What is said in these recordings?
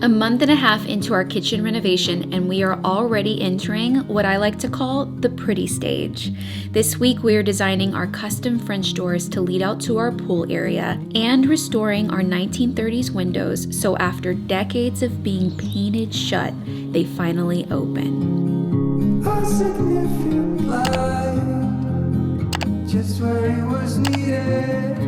A month and a half into our kitchen renovation, and we are already entering what I like to call the pretty stage. This week, we are designing our custom French doors to lead out to our pool area and restoring our 1930s windows so after decades of being painted shut, they finally open. A significant light, just where it was needed.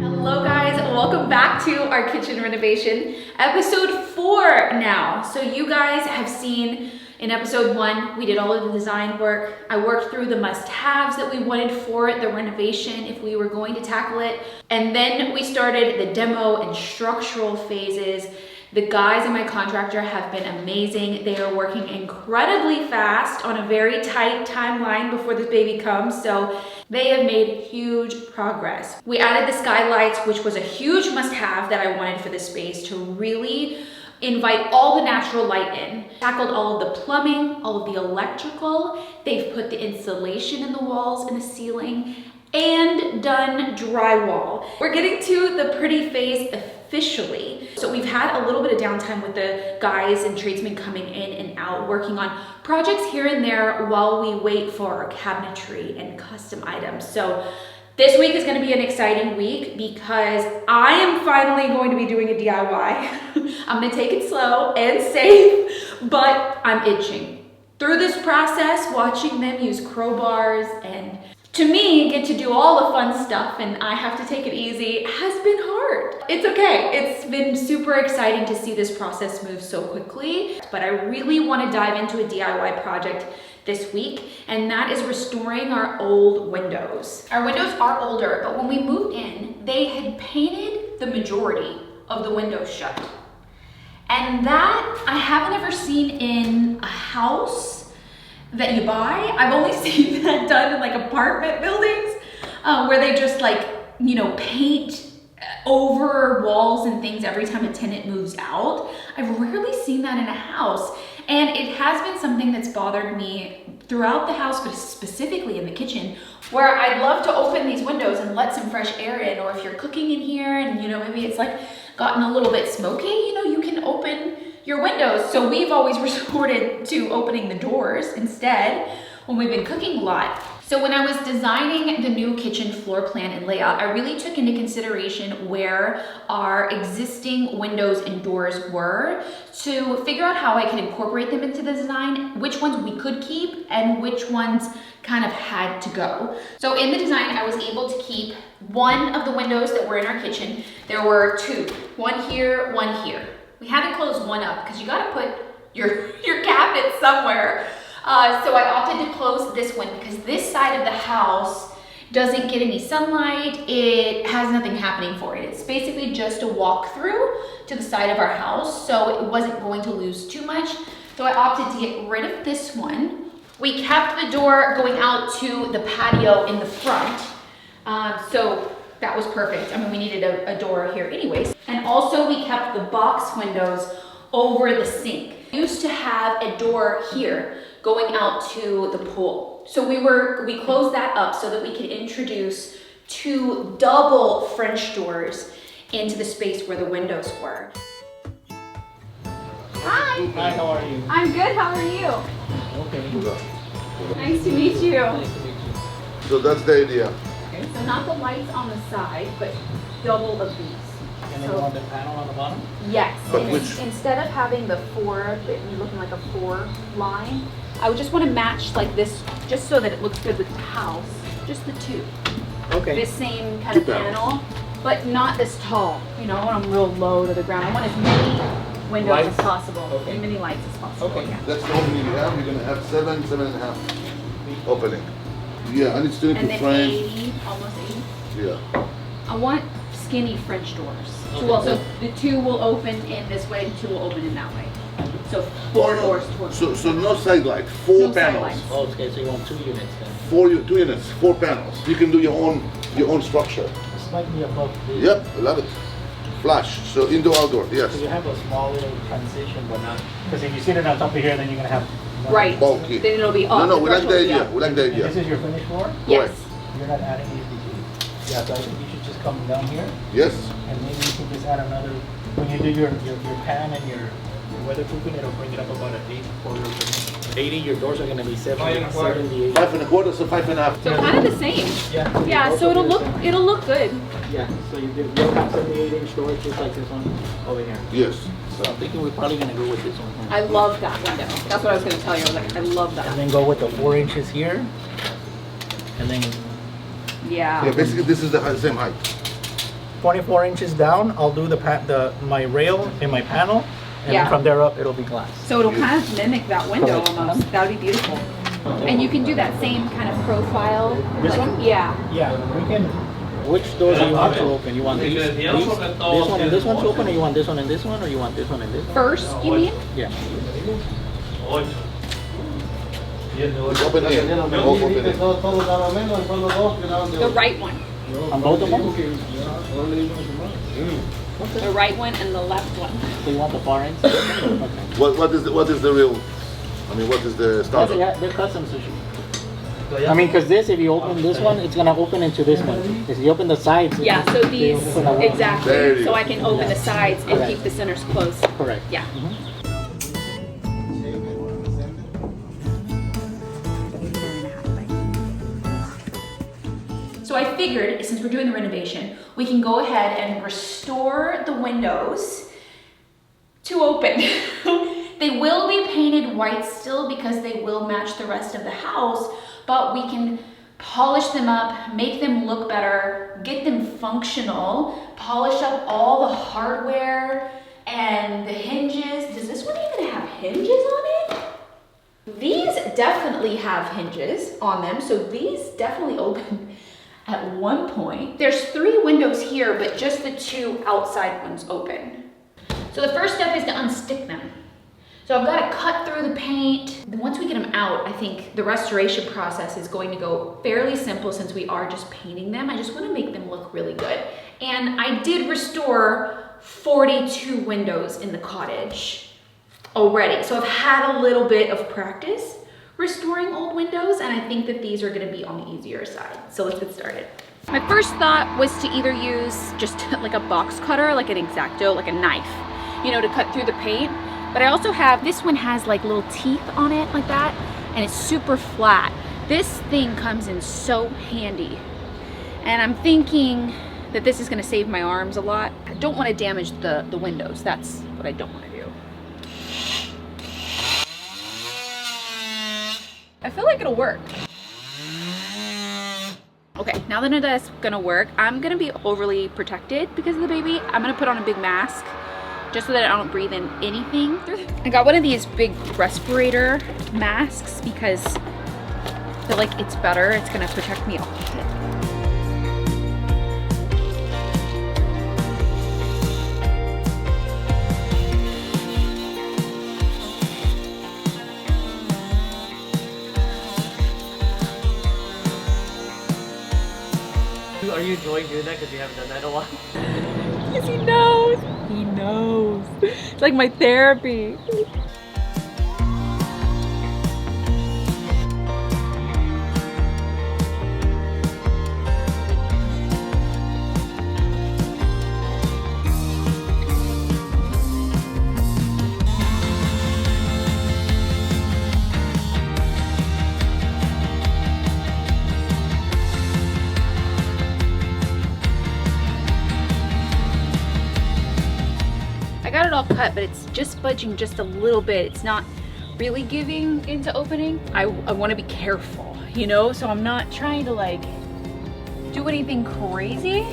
Hello guys, welcome back to our kitchen renovation, episode 4 now. So you guys have seen in episode 1, we did all of the design work. I worked through the must-haves that we wanted for the renovation if we were going to tackle it. And then we started the demo and structural phases. The guys and my contractor have been amazing. They are working incredibly fast on a very tight timeline before this baby comes. So they have made huge progress. We added the skylights, which was a huge must-have that I wanted for this space to really invite all the natural light in. Tackled all of the plumbing, all of the electrical. They've put the insulation in the walls and the ceiling and done drywall. We're getting to the pretty phase officially. So we've had a little bit of downtime with the guys and tradesmen coming in and out, working on projects here and there while we wait for our cabinetry and custom items. So this week is gonna be an exciting week because I am finally going to be doing a DIY. I'm gonna take it slow and safe, but I'm itching. Through this process, watching them use crowbars and to me, get to do all the fun stuff and I have to take it easy has been hard. It's okay. It's been super exciting to see this process move so quickly, but I really want to dive into a DIY project this week, and that is restoring our old windows. Our windows are older, but when we moved in, they had painted the majority of the windows shut. And that I haven't ever seen in a house that you buy. I've only seen that done in like apartment buildings where they just paint over walls and things every time a tenant moves out. I've rarely seen that in a house. And it has been something that's bothered me throughout the house, but specifically in the kitchen, where I'd love to open these windows and let some fresh air in, or if you're cooking in here and maybe it's like gotten a little bit smoky, you can open your windows. So we've always resorted to opening the doors instead when we've been cooking a lot. So when I was designing the new kitchen floor plan and layout, I really took into consideration where our existing windows and doors were to figure out how I could incorporate them into the design, which ones we could keep and which ones kind of had to go. So in the design, I was able to keep one of the windows that were in our kitchen. There were 2, one here, one here. We had to close one up because you got to put your cabinet somewhere. So I opted to close this one because this side of the house doesn't get any sunlight. It has nothing happening for it. It's basically just a walk through to the side of our house, so it wasn't going to lose too much. So I opted to get rid of this one. We kept the door going out to the patio in the front. So that was perfect. I mean, we needed a door here anyways. And also we kept the box windows over the sink. We used to have a door here going out to the pool. So we closed that up so that we could introduce 2 double French doors into the space where the windows were. Hi. Hi, how are you? I'm good, how are you? Okay. Nice to meet you. Nice to meet you. So that's the idea. Okay, so not the lights on the side, but double of these. And then you want the panel on the bottom? Yes, But and which- instead of having the 4, looking like a 4 line, I would just want to match like this, just so that it looks good with the house. Just the 2. Okay. This same kind 2 of panel, but not this tall. I want them real low to the ground. I want as many windows Lights? as possible, Okay. as many lights as possible. Okay. Yeah. That's the opening you have. You're gonna have 7, 7.5 opening. Yeah, and it's still And into then frame. 80, almost 80. Yeah. I want skinny French doors. Okay. So the 2 will open in this way, the 2 will open in that way. So 4 doors towards. So no side light. 4 No side panels. lights. Oh, okay, so you want 2 units then? 2 units. 4 panels. You can do your own structure. This might be above the... Yep, I love it. Flash. So indoor, outdoor. Yes. So you have a small little transition, but not... Because if you sit it on top of here, then you're going to have... Right. Bulky. Then it'll be up. No, we like the threshold will be idea. up. We like the And idea. this is your finished floor? Yes. You're not adding anything. Yeah, so I think you should just come down here, Yes. and maybe you can just add another... When you do your pan and your Weatherproofing, it'll bring it up about an 8.25%. 80, your doors are gonna be 70, 78. 5.25, so 5.5. So kind of the same. Yeah. Yeah, so it'll look good. Yeah, so you'll have 78-inch doors just like this one over here. Yes. So I'm thinking we're probably gonna go with this one. I love that window. That's what I was gonna tell you. I was like, I love that. And then go with the 4 inches here. And then Yeah. Yeah, basically this is the same height. 24 inches down, I'll do my rail in my panel. And Yeah. then from there up, it'll be glass. So it'll kind of mimic that window Correct. almost. That would be beautiful. And you can do that same kind of profile. This like- one? Yeah. Yeah, we can. Which doors do you want to open? You want this one and this one to open, or you want this one and this one, or you want this one and this one? First, you mean? Yeah. Open here. Open it. The right one. On both of them? The right one and the left one. So you want the far ends? Okay. What is the real? I mean, what is the starter? Yeah, they're custom sushi. I mean, because this, if you open this one, it's gonna open into this one. If you open the sides, Yeah, so these, open up. There exactly. you So go. I can open the sides and Correct. keep the centers closed. Correct. Yeah. So I figured, since we're doing the renovation, we can go ahead and restore the windows to open. They will be painted white still because they will match the rest of the house, but we can polish them up, make them look better, get them functional, polish up all the hardware and the hinges. Does this one even have hinges on it? These definitely have hinges on them, so these definitely open at one point. There's 3 windows here, but just the 2 outside ones open. So the first step is to unstick them. So I've got to cut through the paint. Then once we get them out, I think the restoration process is going to go fairly simple since we are just painting them. I just want to make them look really good. And I did restore 42 windows in the cottage already. So I've had a little bit of practice restoring old windows, and I think that these are gonna be on the easier side. So let's get started. My first thought was to either use just like a box cutter, like an X-Acto, like a knife, you know, to cut through the paint. But I also have, this one has like little teeth on it like that, and it's super flat. This thing comes in so handy. And I'm thinking that this is gonna save my arms a lot. I don't wanna damage the windows. That's what I don't wanna do. I feel like it'll work. Okay, now that it's gonna work, I'm gonna be overly protected because of the baby. I'm gonna put on a big mask just so that I don't breathe in anything. I got one of these big respirator masks because I feel like it's better. It's gonna protect me a lot. Are you enjoying doing that because you haven't done that in a while? Because he knows. He knows. It's like my therapy. I got it all cut, but it's just budging just a little bit. It's not really giving into opening. I want to be careful, you know? So I'm not trying to like do anything crazy.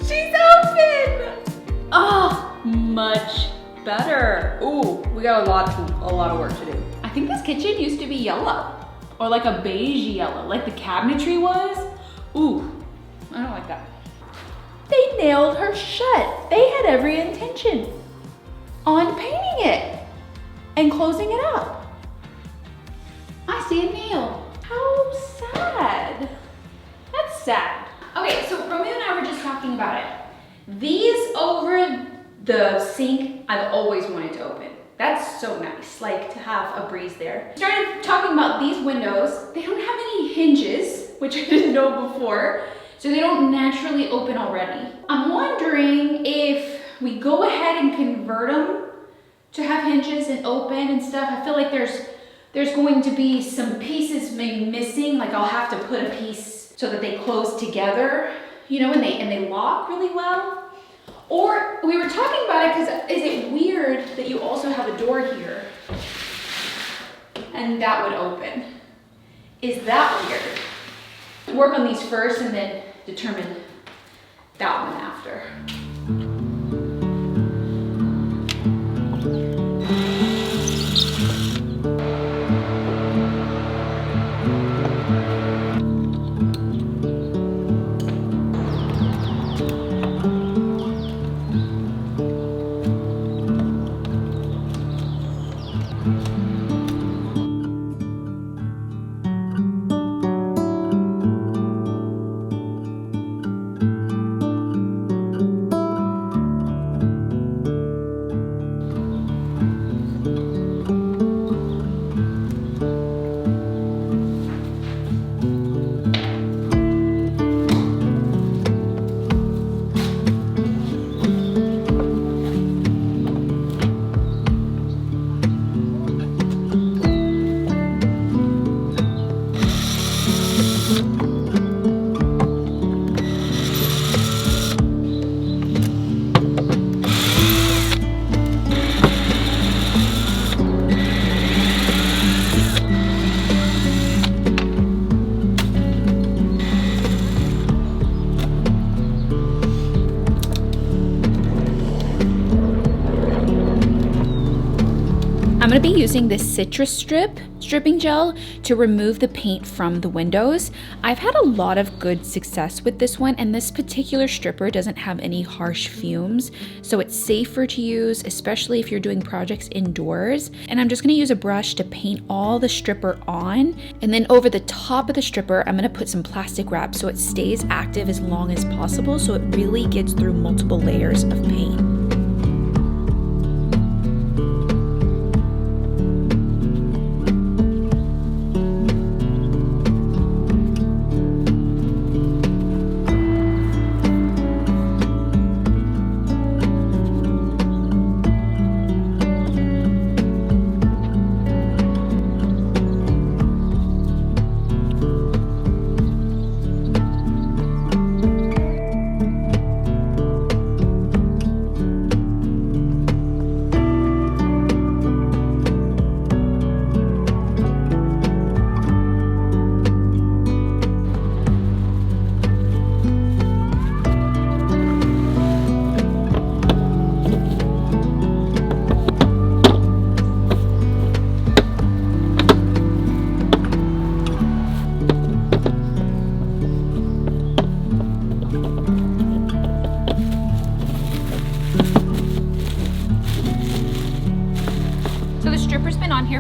She's open! Oh, much better. Ooh, we got a lot of work to do. I think this kitchen used to be yellow, or like a beige yellow, like the cabinetry was. Ooh, I don't like that. They nailed her shut. They had every intention on painting it and closing it up. I see a nail. How sad. That's sad. Okay, so Romeo and I were just talking about it. These over the sink, I've always wanted to open. That's so nice, like to have a breeze there. Started talking about these windows. They don't have any hinges, which I didn't know before, so they don't naturally open already. I'm wondering if we go ahead and convert them to have hinges and open and stuff. I feel like there's going to be some pieces maybe missing, like I'll have to put a piece so that they close together, you know, and they lock really well. Or we were talking about it because is it weird that you also have a door here and that would open? Is that weird? Work on these first and then determine that one after. I'm gonna be using this citrus stripping gel to remove the paint from the windows. I've had a lot of good success with this one, and this particular stripper doesn't have any harsh fumes, so it's safer to use, especially if you're doing projects indoors. And I'm just gonna use a brush to paint all the stripper on, and then over the top of the stripper, I'm gonna put some plastic wrap so it stays active as long as possible, so it really gets through multiple layers of paint.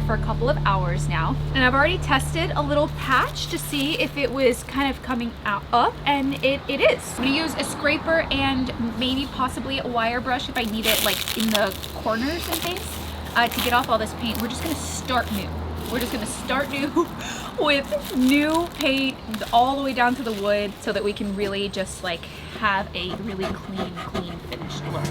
For a couple of hours now, and I've already tested a little patch to see if it was kind of coming out up, and it is. I'm gonna use a scraper and maybe possibly a wire brush if I need it, like in the corners and things, to get off all this paint. We're just gonna start new. We're just gonna start new with new paint all the way down to the wood so that we can really just like have a really clean finished look.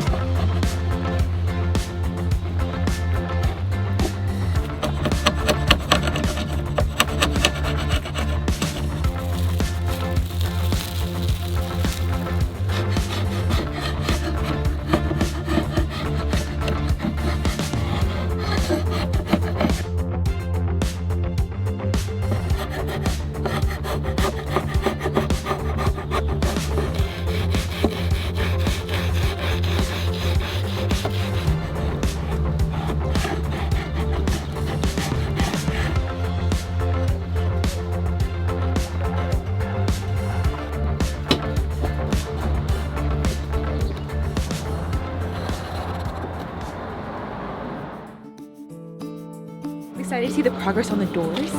Excited to see the progress on the doors.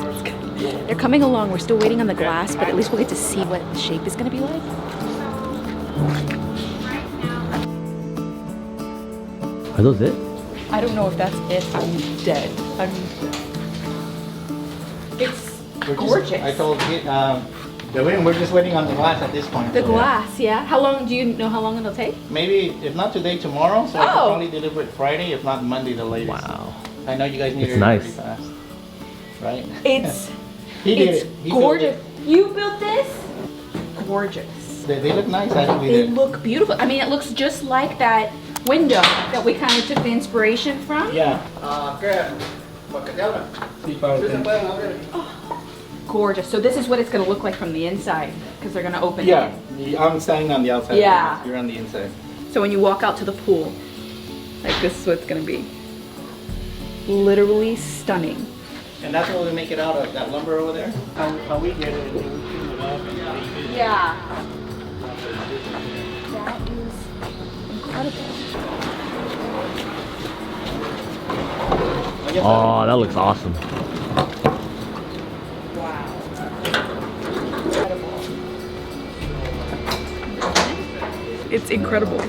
They're coming along. We're still waiting on the glass, but at least we'll get to see what the shape is going to be like. Are those it? I don't know if that's it. I'm dead. It's gorgeous. I told you, we're just waiting on the glass at this point. The so, glass, yeah. How long, do you know how long it'll take? Maybe, if not today, tomorrow. So I could Oh. probably deliver it Friday, if not Monday the latest. Wow. I know you guys need It's it nice. pretty fast. Right? It's He did it's it. He built gorgeous. it. You built this? Gorgeous. They look nice actually. They look beautiful. I mean, it looks just like that window that we kind of took the inspiration from. Yeah. Gorgeous. So this is what it's going to look like from the inside because they're going to open Yeah. it. I'm standing on the outside. Yeah. You're on the inside. So when you walk out to the pool, like this is what it's going to be. Literally stunning. And that's what we make it out of, that lumber over there? How we get it, we clean it up and make it. Yeah. That is incredible. Oh, that looks awesome. Wow. It's incredible.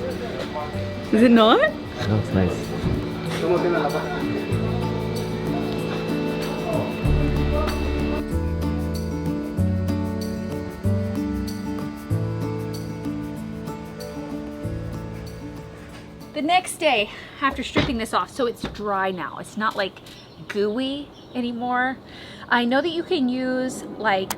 Is it not? That's nice. The next day, after stripping this off, so it's dry now. It's not like gooey anymore. I know that you can use like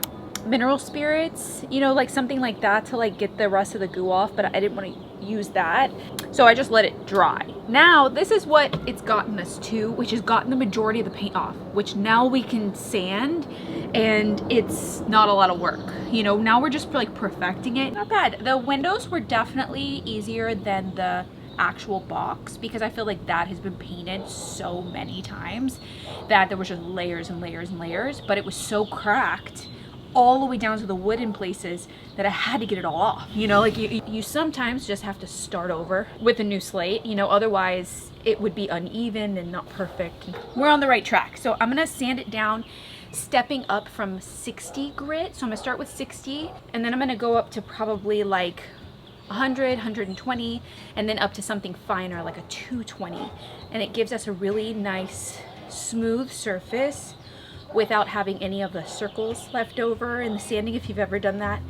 mineral spirits, you know, like something like that to like get the rest of the goo off, but I didn't want to use that. So I just let it dry. Now, this is what it's gotten us to, which has gotten the majority of the paint off, which now we can sand and it's not a lot of work. You know, now we're just like perfecting it. Not bad. The windows were definitely easier than the actual box because I feel like that has been painted so many times that there was just layers and layers and layers, but it was so cracked all the way down to the wood in places that I had to get it all off. You know, like you sometimes just have to start over with a new slate, you know, otherwise it would be uneven and not perfect. We're on the right track. So I'm gonna sand it down, stepping up from 60 grit. So I'm gonna start with 60 and then I'm gonna go up to probably like 100, 120, and then up to something finer like a 220. And it gives us a really nice smooth surface without having any of the circles left over in the sanding, if you've ever done that.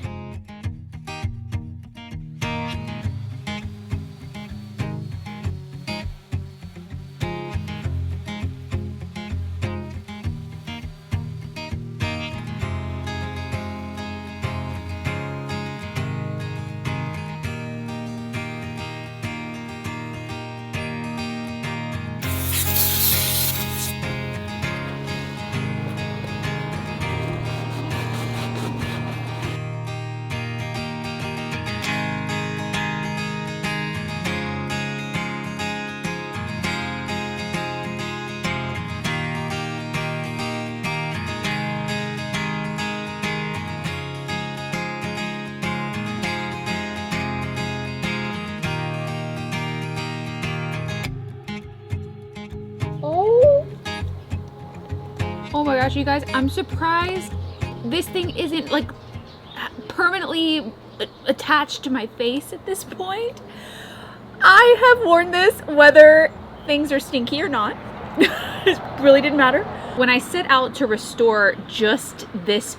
Oh my gosh, you guys, I'm surprised this thing isn't like permanently attached to my face at this point. I have worn this whether things are stinky or not. It really didn't matter. When I set out to restore just this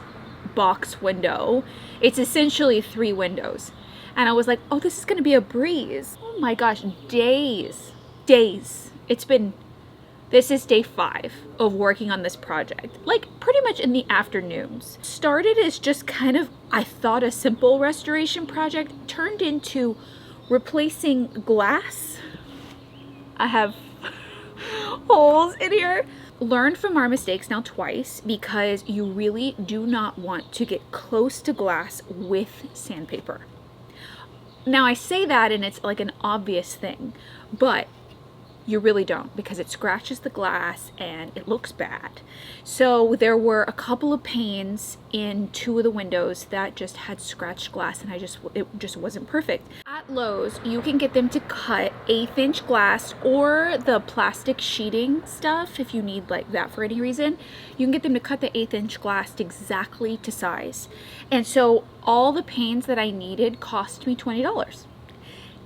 box window, it's essentially 3 windows. And I was like, oh, this is gonna be a breeze. Oh my gosh, days. This is day 5 of working on this project, like pretty much in the afternoons. Started as just kind of, I thought, a simple restoration project, turned into replacing glass. I have holes in here. Learned from our mistakes now twice because you really do not want to get close to glass with sandpaper. Now I say that and it's like an obvious thing, but you really don't, because it scratches the glass and it looks bad. So there were a couple of panes in 2 of the windows that just had scratched glass and it just wasn't perfect. At Lowe's, you can get them to cut 1/8" glass or the plastic sheeting stuff if you need like that for any reason. You can get them to cut the 1/8" glass exactly to size. And so all the panes that I needed cost me $20.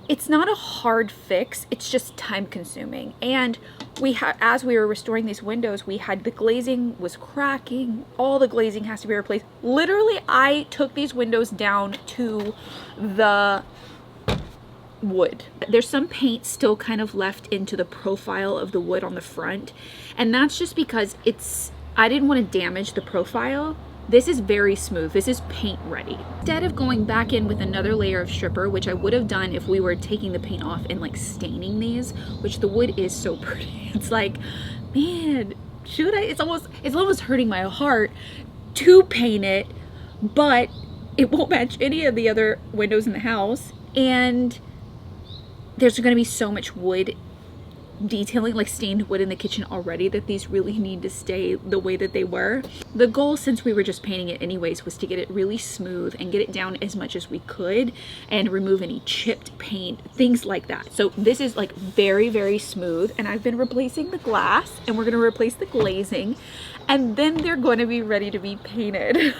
It's not a hard fix, it's just time consuming. And we had, as we were restoring these windows, we had the glazing was cracking, all the glazing has to be replaced. Literally, I took these windows down to the wood. There's some paint still kind of left into the profile of the wood on the front, and that's just because I didn't want to damage the profile. This is very smooth. This is paint ready. Instead of going back in with another layer of stripper, which I would have done if we were taking the paint off and like staining these, which the wood is so pretty. It's like, man, should I? It's almost hurting my heart to paint it, but it won't match any of the other windows in the house. And there's gonna be so much wood detailing, like stained wood in the kitchen already, that these really need to stay the way that they were. The goal, since we were just painting it anyways, was to get it really smooth and get it down as much as we could and remove any chipped paint, things like that. So this is like very, very smooth, and I've been replacing the glass, and we're gonna replace the glazing, and then they're going to be ready to be painted.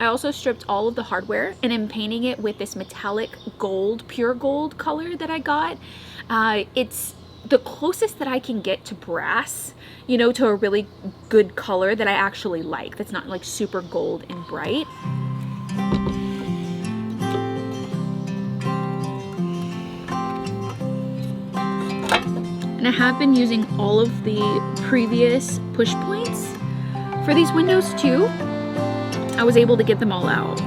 I also stripped all of the hardware and am painting it with this metallic gold, pure gold color that I got. It's the closest that I can get to brass, you know, to a really good color that I actually like, that's not like super gold and bright. And I have been using all of the previous push points for these windows too. I was able to get them all out.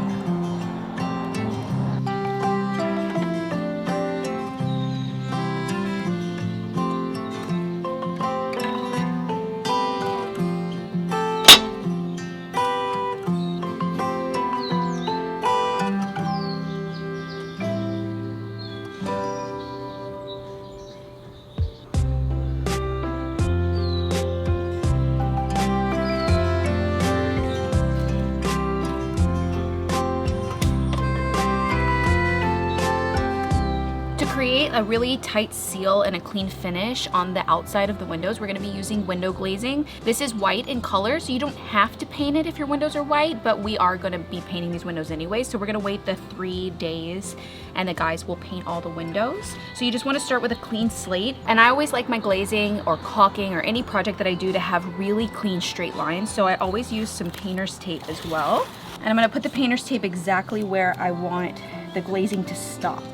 Create a really tight seal and a clean finish on the outside of the windows, we're going to be using window glazing. This is white in color, so you don't have to paint it if your windows are white, but we are going to be painting these windows anyway, so we're going to wait the 3 days and the guys will paint all the windows. So you just want to start with a clean slate, and I always like my glazing or caulking or any project that I do to have really clean straight lines, so I always use some painter's tape as well. And I'm going to put the painter's tape exactly where I want the glazing to stop.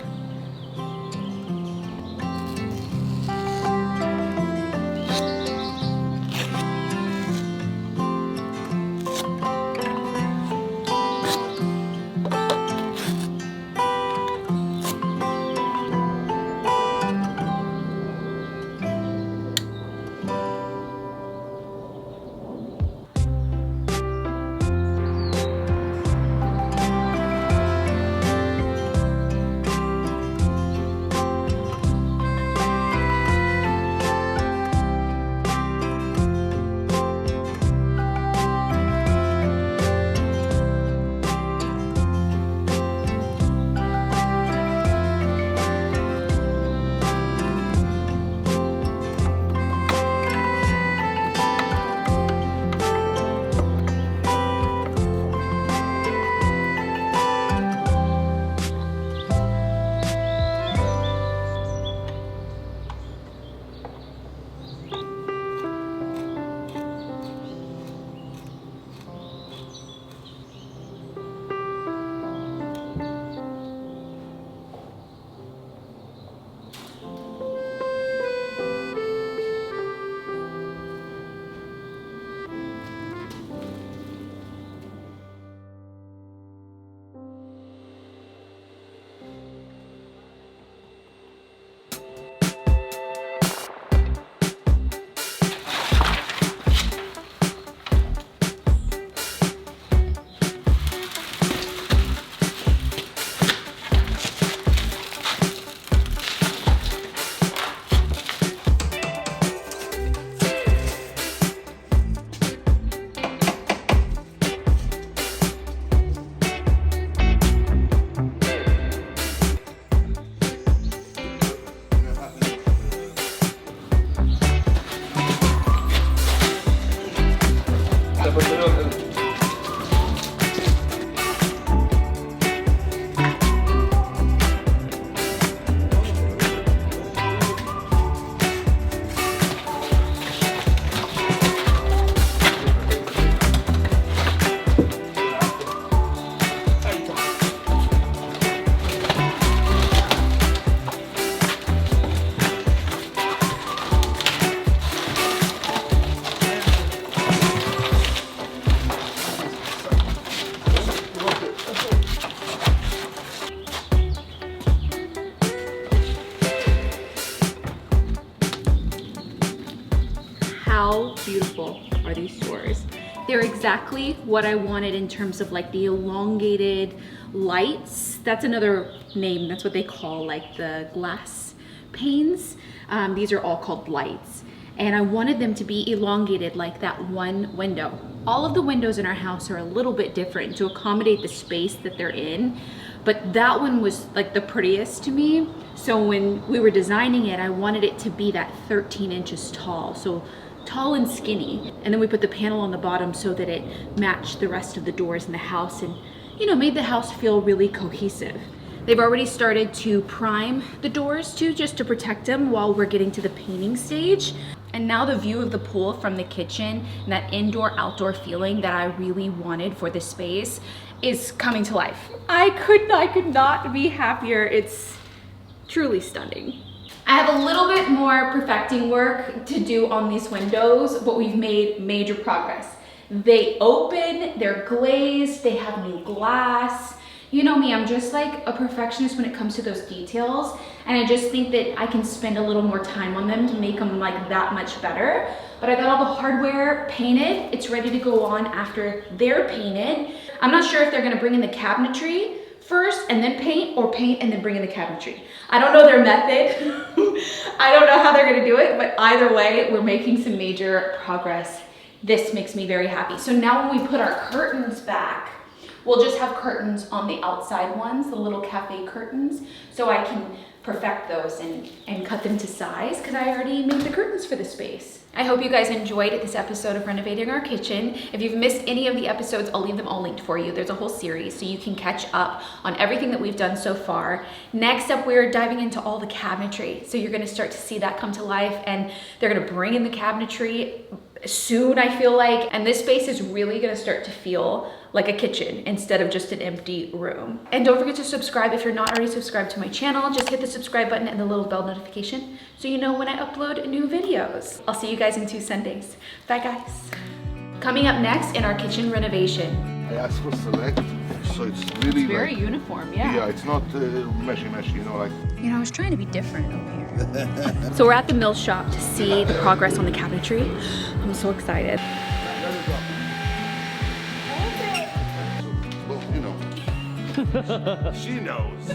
How beautiful are these doors? They're exactly what I wanted in terms of like the elongated lights. That's another name, that's what they call like the glass panes. These are all called lights. And I wanted them to be elongated like that one window. All of the windows in our house are a little bit different to accommodate the space that they're in, but that one was like the prettiest to me. So when we were designing it, I wanted it to be that 13 inches tall. So tall and skinny. And then we put the panel on the bottom so that it matched the rest of the doors in the house and, you know, made the house feel really cohesive. They've already started to prime the doors too, just to protect them while we're getting to the painting stage. And now the view of the pool from the kitchen and that indoor-outdoor feeling that I really wanted for this space is coming to life. I could not be happier. It's truly stunning. I have a little bit more perfecting work to do on these windows, but we've made major progress. They open, they're glazed, they have new glass. You know me, I'm just like a perfectionist when it comes to those details, and I just think that I can spend a little more time on them to make them like that much better. But I got all the hardware painted. It's ready to go on after they're painted. I'm not sure if they're gonna bring in the cabinetry first and then paint, or paint and then bring in the cabinetry. I don't know their method. I don't know how they're gonna do it, but either way, we're making some major progress. This makes me very happy. So now when we put our curtains back, we'll just have curtains on the outside ones, the little cafe curtains, so I can perfect those and cut them to size, because I already made the curtains for the space. I hope you guys enjoyed this episode of renovating our kitchen. If you've missed any of the episodes, I'll leave them all linked for you. There's a whole series, so you can catch up on everything that we've done so far. Next up, we're diving into all the cabinetry. So you're gonna start to see that come to life, and they're gonna bring in the cabinetry soon, I feel like. And this space is really gonna start to feel like a kitchen instead of just an empty room. And don't forget to subscribe if you're not already subscribed to my channel. Just hit the subscribe button and the little bell notification so you know when I upload new videos. I'll see you guys in 2 Sundays. Bye guys. Coming up next in our kitchen renovation. I asked for select, so it's really Very like, uniform, yeah, it's not meshy, you know, like. You know, I was trying to be different over here. So we're at the mill shop to see the progress on the cabinetry. I'm so excited. Well, you know. She knows.